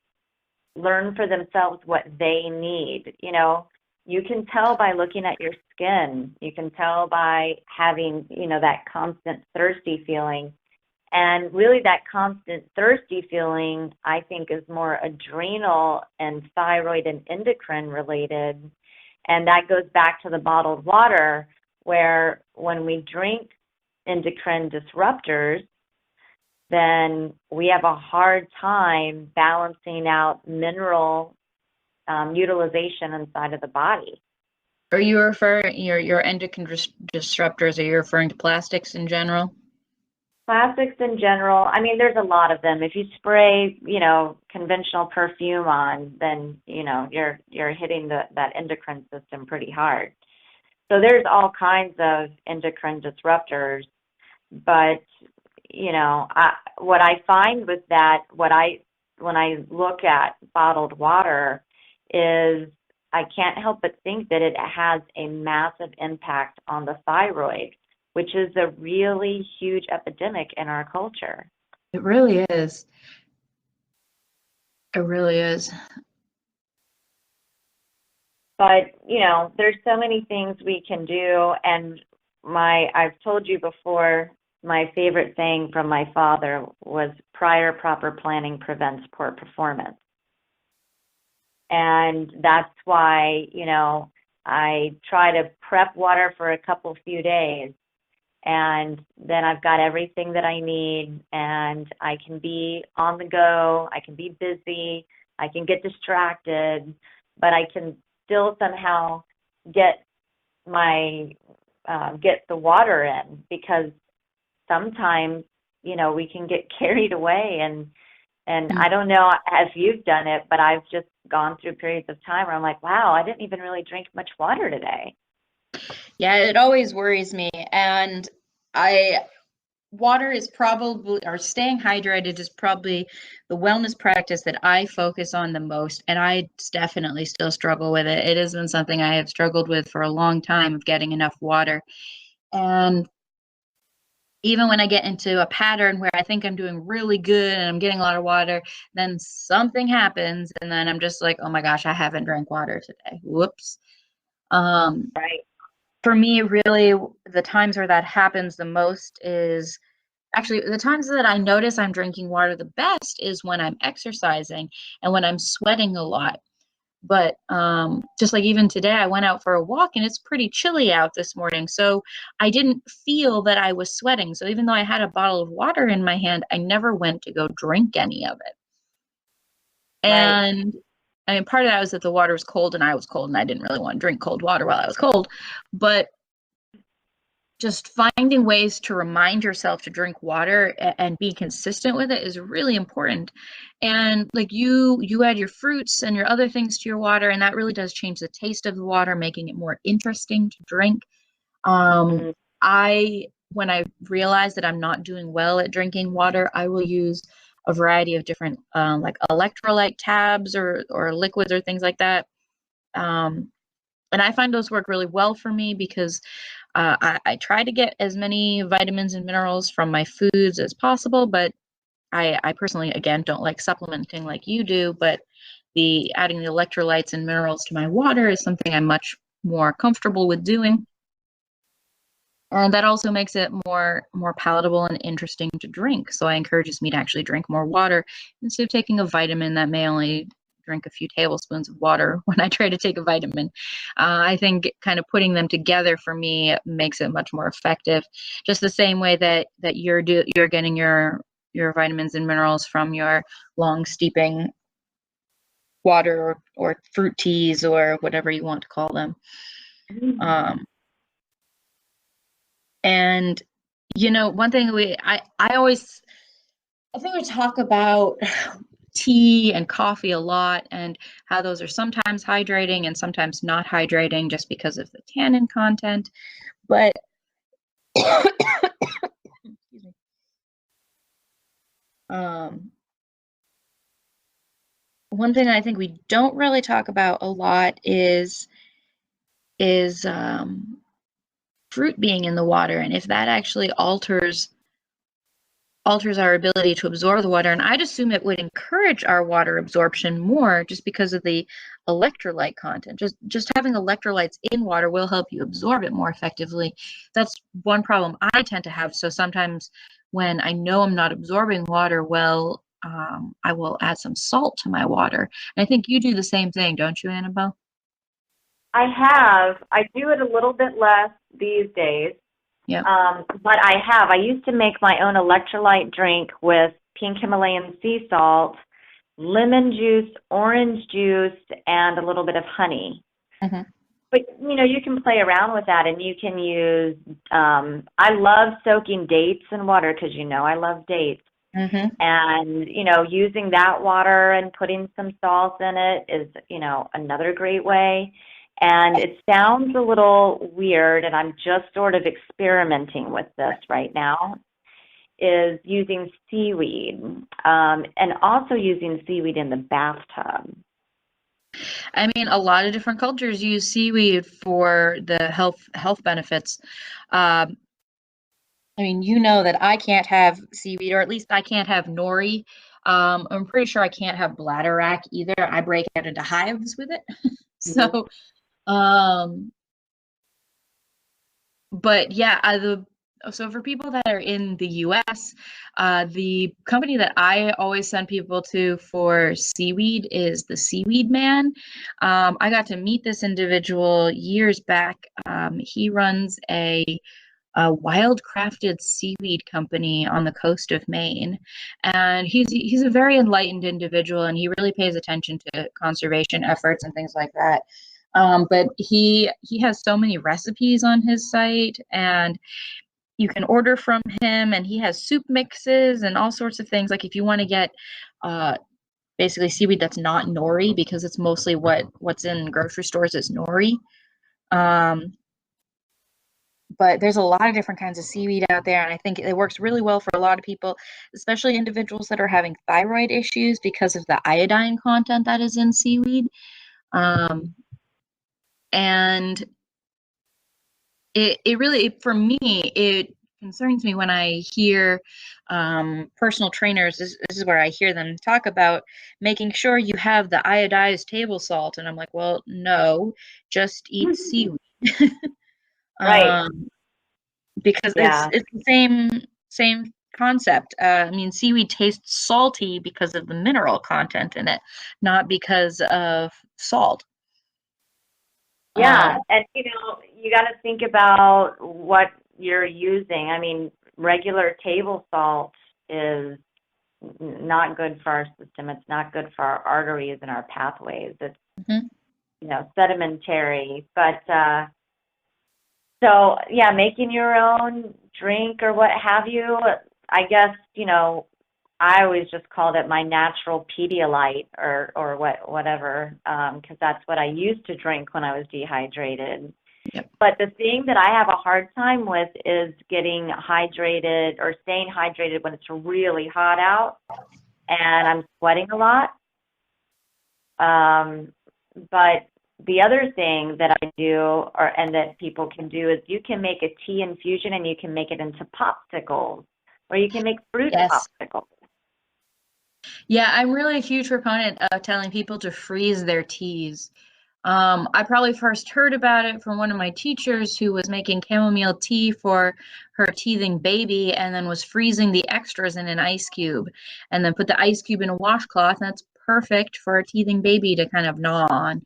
learn for themselves what they need. You know, you can tell by looking at your skin. You can tell by having, you know, that constant thirsty feeling. And really that constant thirsty feeling, I think, is more adrenal and thyroid and endocrine related. And that goes back to the bottled water, where when we drink endocrine disruptors, then we have a hard time balancing out mineral utilization inside of the body. Are you referring your endocrine disruptors? Are you referring to plastics in general? Plastics in general, I mean, there's a lot of them. If you spray, you know, conventional perfume on, then, you know, you're hitting that endocrine system pretty hard. So there's all kinds of endocrine disruptors, but you know, what I find with that, when I look at bottled water, is I can't help but think that it has a massive impact on the thyroid, which is a really huge epidemic in our culture. It really is. It really is. But, you know, there's so many things we can do, and I've told you before, my favorite saying from my father was prior proper planning prevents poor performance. And that's why, you know, I try to prep water for a few days, and then I've got everything that I need, and I can be on the go, I can be busy, I can get distracted, but I can still somehow get the water in, because sometimes, you know, we can get carried away, and I don't know if you've done it, but I've just gone through periods of time where I'm like, wow, I didn't even really drink much water today. Yeah, it always worries me. And water is probably, or staying hydrated is probably the wellness practice that I focus on the most. And I definitely still struggle with it. It has been something I have struggled with for a long time, of getting enough water. And even when I get into a pattern where I think I'm doing really good and I'm getting a lot of water, then something happens and then I'm just like, oh my gosh, I haven't drank water today. Whoops. Um, Right. for me, really, the times where that happens the most is actually the times that I notice I'm drinking water the best is when I'm exercising and when I'm sweating a lot. But just like even today, I went out for a walk and it's pretty chilly out this morning. So I didn't feel that I was sweating. So even though I had a bottle of water in my hand, I never went to go drink any of it. Right. And I mean, part of that was that the water was cold and I was cold and I didn't really want to drink cold water while I was cold. But just finding ways to remind yourself to drink water and be consistent with it is really important. And like you add your fruits and your other things to your water, and that really does change the taste of the water, making it more interesting to drink. um Mm. I when I realize that I'm not doing well at drinking water, I will use a variety of different like electrolyte tabs or liquids or things like that. um and I find those work really well for me because I try to get as many vitamins and minerals from my foods as possible, but I personally, again, don't like supplementing like you do. But the adding the electrolytes and minerals to my water is something I'm much more comfortable with doing. And that also makes it more palatable and interesting to drink. So I encourages me to actually drink more water instead of taking a vitamin that may only drink a few tablespoons of water when I try to take a vitamin. I think kind of putting them together for me makes it much more effective. Just the same way that you're getting your vitamins and minerals from your long steeping water or fruit teas or whatever you want to call them. Um, and one thing I always I think we talk about tea and coffee a lot and how those are sometimes hydrating and sometimes not hydrating just because of the tannin content. But excuse me. Um, One thing I think we don't really talk about a lot is fruit being in the water and if that actually alters our ability to absorb the water. And I'd assume it would encourage our water absorption more just because of the electrolyte content. Just having electrolytes in water will help you absorb it more effectively. That's one problem I tend to have. So sometimes when I know I'm not absorbing water well, I will add some salt to my water. And I think you do the same thing, don't you, Annabelle? I have. I do it a little bit less these days. Yep. But I have. I used to make my own electrolyte drink with pink Himalayan sea salt, lemon juice, orange juice, and a little bit of honey. Hmm. But you can play around with that, and you can use. I love soaking dates in water because I love dates, Hmm. and using that water and putting some salt in it is another great way. And it sounds a little weird, and I'm just sort of experimenting with this right now, is using seaweed, and also using seaweed in the bathtub. I mean, a lot of different cultures use seaweed for the health benefits. Um, I mean, you know that I can't have seaweed, or at least I can't have nori. I'm pretty sure I can't have bladderwrack either. I break out into hives with it. Mhm. So, um, but yeah, so for people that are in the US, the company that I always send people to for seaweed is the Seaweed Man. I got to meet this individual years back. He runs a wildcrafted seaweed company on the coast of Maine, and he's a very enlightened individual, and he really pays attention to conservation efforts and things like that. But he has so many recipes on his site, and you can order from him, and he has soup mixes and all sorts of things. Like if you want to get uh, basically seaweed that's not nori, because it's mostly what's in grocery stores is nori. Um, but there's a lot of different kinds of seaweed out there, and I think it works really well for a lot of people, especially individuals that are having thyroid issues because of the iodine content that is in seaweed. um, and it really, for me, it concerns me when I hear personal trainers. This is where I hear them talk about making sure you have the iodized table salt, and I'm like, well, no, just eat seaweed. Right. um, because Yeah. it's the same concept. I mean, seaweed tastes salty because of the mineral content in it, not because of salt. Yeah. Um, And, you got to think about what you're using. I mean, regular table salt is not good for our system. It's not good for our arteries and our pathways. It's, mhm. sedimentary. But so yeah, making your own drink or what have you, I guess, I always just called it my natural Pedialyte or whatever, because that's what I used to drink when I was dehydrated. Yep. But the thing that I have a hard time with is getting hydrated or staying hydrated when it's really hot out and I'm sweating a lot. But the other thing that I do, and that people can do, is you can make a tea infusion and you can make it into popsicles, or you can make fruit Yes. popsicles. Yeah, I'm really a huge proponent of telling people to freeze their teas. I probably first heard about it from one of my teachers who was making chamomile tea for her teething baby and then was freezing the extras in an ice cube and then put the ice cube in a washcloth. And that's perfect for a teething baby to kind of gnaw on.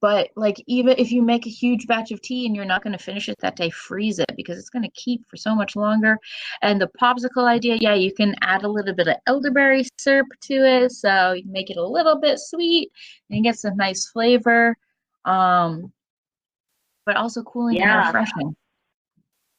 But like even if you make a huge batch of tea and you're not going to finish it that day, freeze it because it's going to keep for so much longer. And the popsicle idea, yeah, you can add a little bit of elderberry syrup to it, so you can make it a little bit sweet and get some nice flavor, um, but also cooling and Yeah, refreshing.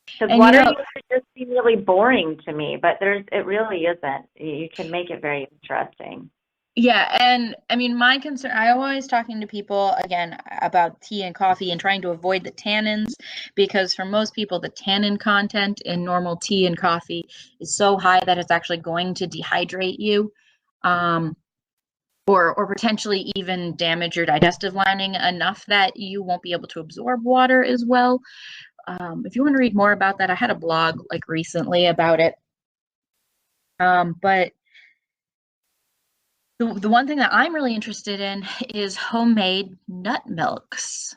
because And water used to just be really boring to me, but it really isn't. You can make it very interesting. yeah, and I mean, my concern, I always talking to people again about tea and coffee and trying to avoid the tannins because for most people, the tannin content in normal tea and coffee is so high that it's actually going to dehydrate you, um, or potentially even damage your digestive lining enough that you won't be able to absorb water as well. If you want to read more about that, I had a blog like recently about it. But the one thing that I'm really interested in is homemade nut milks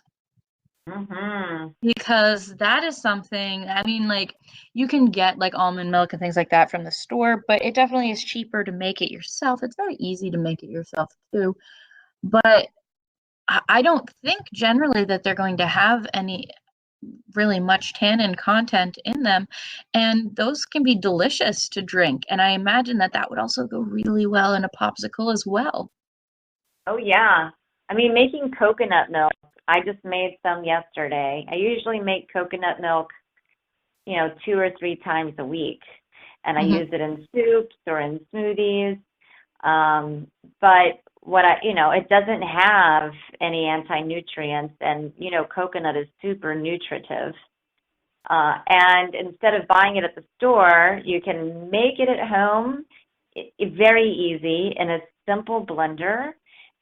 Mhm. because that is something, I mean, like you can get like almond milk and things like that from the store, but it definitely is cheaper to make it yourself. It's very easy to make it yourself too, but I don't think generally that they're going to have any really much tannin content in them, and those can be delicious to drink. And I imagine that that would also go really well in a popsicle as well. Oh yeah. I mean, making coconut milk. I just made some yesterday. I usually make coconut milk, 2 or 3 times a week, and I Hmm. use it in soups or in smoothies. But it doesn't have any anti-nutrients, and coconut is super nutritive. And instead of buying it at the store, you can make it at home. Very easy in a simple blender,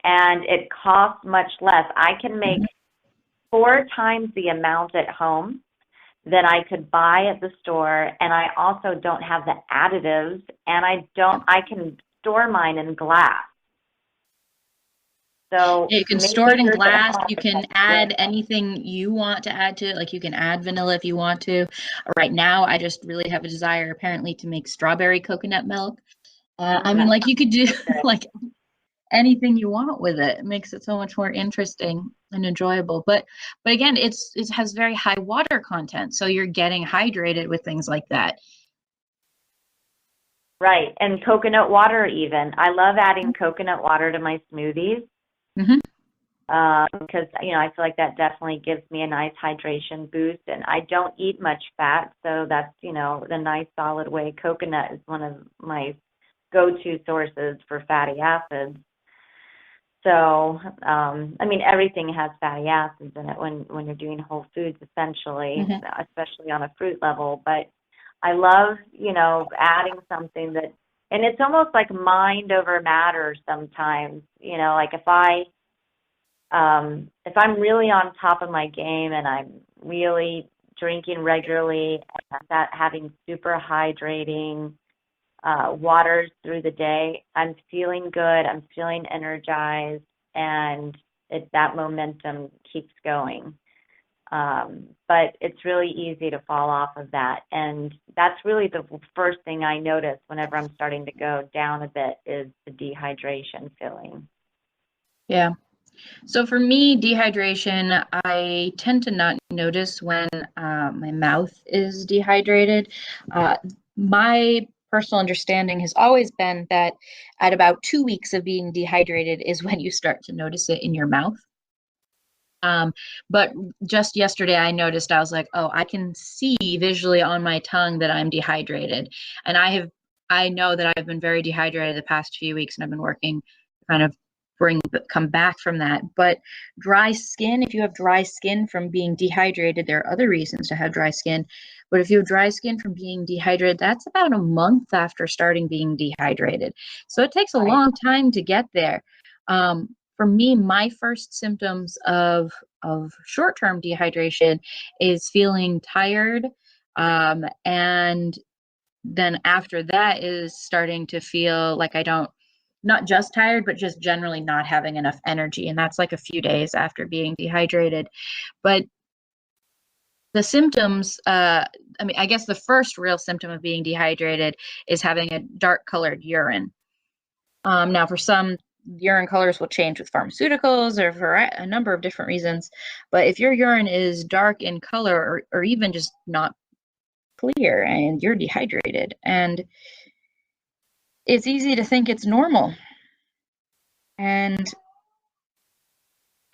and it costs much less. I can make 4 times the amount at home that I could buy at the store, and I also don't have the additives, and I can store mine in glass. So You can store it making in yours at glass. home You is can like add brilliant. anything you want to add to it. Like you can add vanilla if you want to. Right now, I just really have a desire apparently to make strawberry coconut milk. I mean, That like you could do sounds good. like anything you want with it. It makes it so much more interesting and enjoyable. But again, it has very high water content, so you're getting hydrated with things like that. Right, and coconut water even. I love adding coconut water to my smoothies Hmm. because I feel like that definitely gives me a nice hydration boost, and I don't eat much fat, so that's the nice solid way. Coconut is one of my go-to sources for fatty acids. So, I mean, everything has fatty acids in it when you're doing whole foods, essentially, Hmm. especially on a fruit level. But I love, adding something that, and it's almost like mind over matter sometimes. Like if I'm really on top of my game and I'm really drinking regularly, that having super hydrating waters through the day, I'm feeling good, I'm feeling energized, and that momentum keeps going. But it's really easy to fall off of that. And that's really the first thing I notice whenever I'm starting to go down a bit is the dehydration feeling. Yeah. So for me, dehydration, I tend to not notice when my mouth is dehydrated. Uh, my personal understanding has always been that at about 2 weeks of being dehydrated is when you start to notice it in your mouth. But just yesterday, I noticed, I was like, oh, I can see visually on my tongue that I'm dehydrated. And I know that I've been very dehydrated the past few weeks, and I've been working to kind of come back from that. But dry skin, if you have dry skin from being dehydrated, there are other reasons to have dry skin. But if you have dry skin from being dehydrated, that's about a month after starting being dehydrated. So it takes a Right. long time to get there. For me, my first symptoms of short-term dehydration is feeling tired, and then after that is starting to feel like I don't, not just tired, but just generally not having enough energy, and that's like a few days after being dehydrated. But the symptoms, I mean, I guess the first real symptom of being dehydrated is having a dark colored urine. Now, for some, urine colors will change with pharmaceuticals or for a number of different reasons. But if your urine is dark in color or even just not clear, and you're dehydrated, and it's easy to think it's normal. And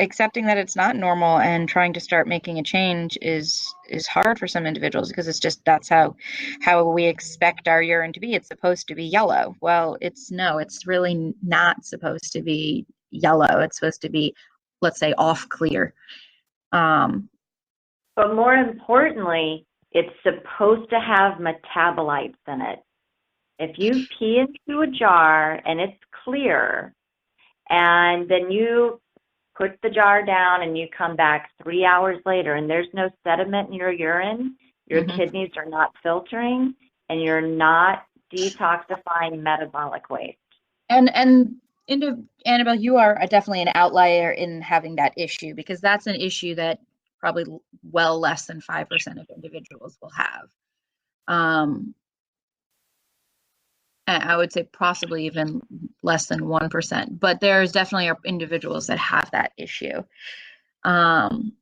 accepting that it's not normal and trying to start making a change is hard for some individuals because it's just that's how we expect our urine to be. It's supposed to be yellow. Well, it's really not supposed to be yellow. It's supposed to be, let's say, off clear. But more importantly, it's supposed to have metabolites in it. If you pee into a jar and it's clear, and then you put the jar down and you come back 3 hours later and there's no sediment in your urine, your Mhm. kidneys are not filtering, and you're not detoxifying metabolic waste. And Annabelle, you are definitely an outlier in having that issue because that's an issue that probably well less than 5% of individuals will have. Um, I would say possibly even less than 1%, but there's definitely individuals that have that issue. Um,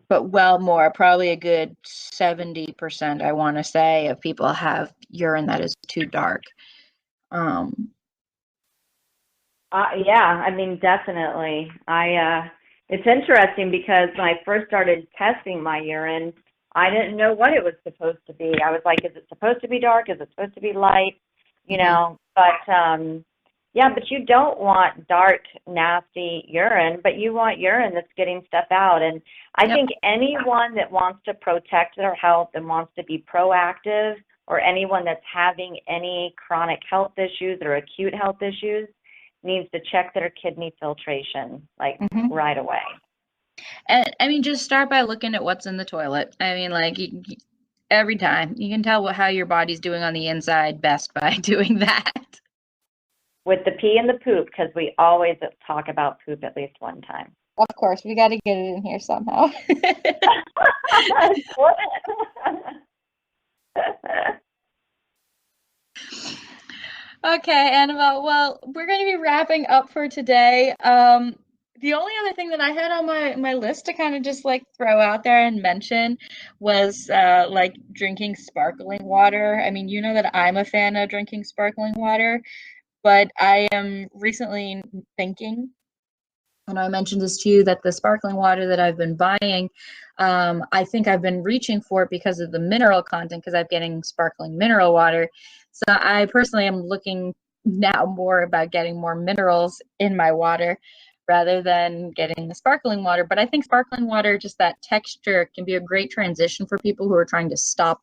but well more, probably a good 70%, I want to say, of people have urine that is too dark. Um, Yeah, I mean, definitely. It's interesting because when I first started testing my urine, I didn't know what it was supposed to be. I was like, is it supposed to be dark? Is it supposed to be light? You mhm. know, but yeah, but you don't want dark, nasty urine, but you want urine that's getting stuff out. And I Yep. think anyone that wants to protect their health and wants to be proactive, or anyone that's having any chronic health issues or acute health issues, needs to check their kidney filtration like Mhm. right away. And I mean, just start by looking at what's in the toilet. I mean, like every time you can tell how your body's doing on the inside best by doing that. With the pee and the poop, because we always talk about poop at least one time. Of course, we got to get it in here somehow. Okay, Annabelle. Well, we're going to be wrapping up for today. The only other thing that I had on my list to kind of just like throw out there and mention was like drinking sparkling water. I mean, you know that I'm a fan of drinking sparkling water, but I am recently thinking, and I mentioned this to you, that the sparkling water that I've been buying, I think I've been reaching for it because of the mineral content, because I'm getting sparkling mineral water. So I personally am looking now more about getting more minerals in my water rather than getting the sparkling water. But I think sparkling water, just that texture, can be a great transition for people who are trying to stop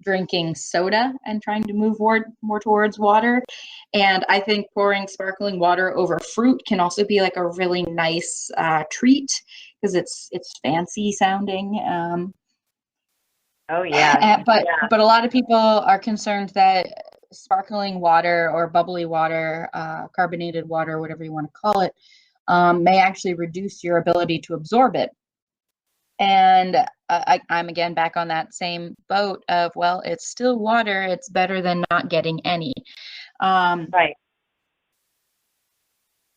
drinking soda and trying to move more towards water. And I think pouring sparkling water over fruit can also be like a really nice treat because it's fancy sounding. Oh, yeah. But a lot of people are concerned that sparkling water or bubbly water, carbonated water, whatever you want to call it, may actually reduce your ability to absorb it. And I'm again back on that same boat of, well, it's still water. It's better than not getting any. Right.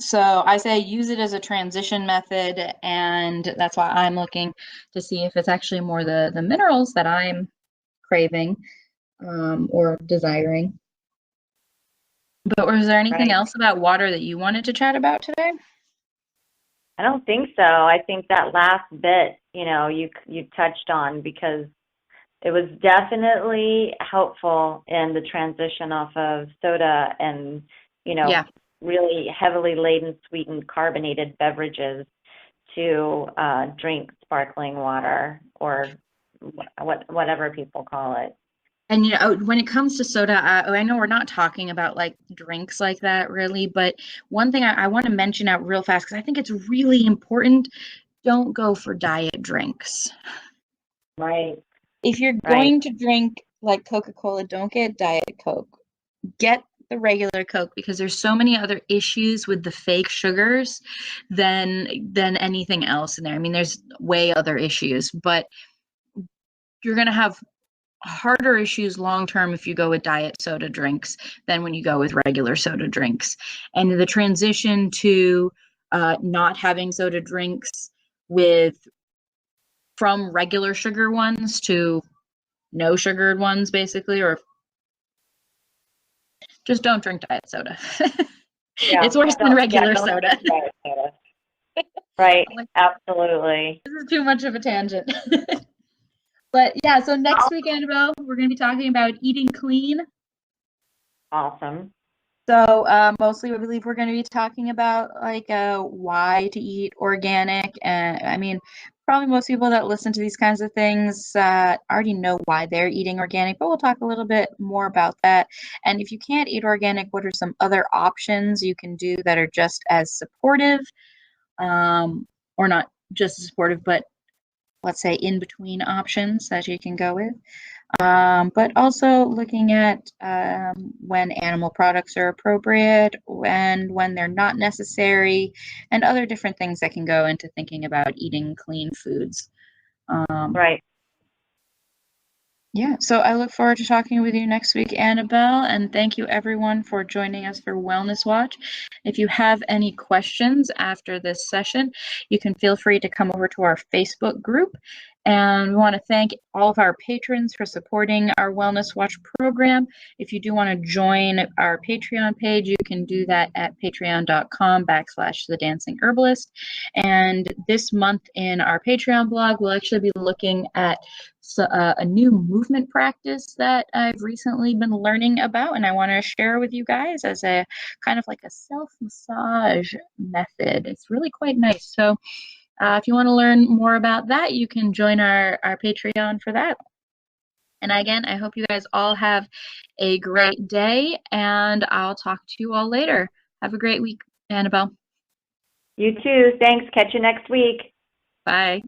So I say use it as a transition method, and that's why I'm looking to see if it's actually more the minerals that I'm craving or desiring. But was there anything Right. else about water that you wanted to chat about today? I don't think so. I think that last bit, you touched on, because it was definitely helpful in the transition off of soda and, Yeah. really heavily laden, sweetened, carbonated beverages to drink sparkling water, or whatever people call it. And when it comes to soda, I know we're not talking about like drinks like that really, but one thing I want to mention out real fast because I think it's really important. Don't go for diet drinks. Right. If you're Right. going to drink like Coca-Cola, don't get Diet Coke. Get the regular Coke because there's so many other issues with the fake sugars than anything else in there. I mean, there's way other issues, but you're going to have harder issues long term if you go with diet soda drinks than when you go with regular soda drinks. And the transition to not having soda drinks with from regular sugar ones to no sugared ones, basically, or just don't drink diet soda. Yeah. It's worse than regular Don't soda. drink diet soda. Right. I'm like, Absolutely. this is too much of a tangent. But yeah, so next week, Annabelle, we're going to be talking about eating clean. Awesome. So mostly, I believe we're going to be talking about like why to eat organic. And I mean, probably most people that listen to these kinds of things already know why they're eating organic, but we'll talk a little bit more about that. And if you can't eat organic, what are some other options you can do that are just as supportive, or not just as supportive, but let's say in between options that you can go with. But also looking at when animal products are appropriate and when they're not necessary, and other different things that can go into thinking about eating clean foods. Um, Right. yeah, so I look forward to talking with you next week, Annabelle, and thank you everyone for joining us for Wellness Watch. If you have any questions after this session, you can feel free to come over to our Facebook group. And we want to thank all of our patrons for supporting our Wellness Watch program. If you do want to join our Patreon page, you can do that at patreon.com/The Dancing Herbalist. And this month in our Patreon blog, we'll actually be looking at a new movement practice that I've recently been learning about, and I want to share with you guys as a kind of like a self-massage method. It's really quite nice. So if you want to learn more about that, you can join our Patreon for that. And again, I hope you guys all have a great day, and I'll talk to you all later. Have a great week, Annabelle. You too. Thanks. Catch you next week. Bye.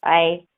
Bye.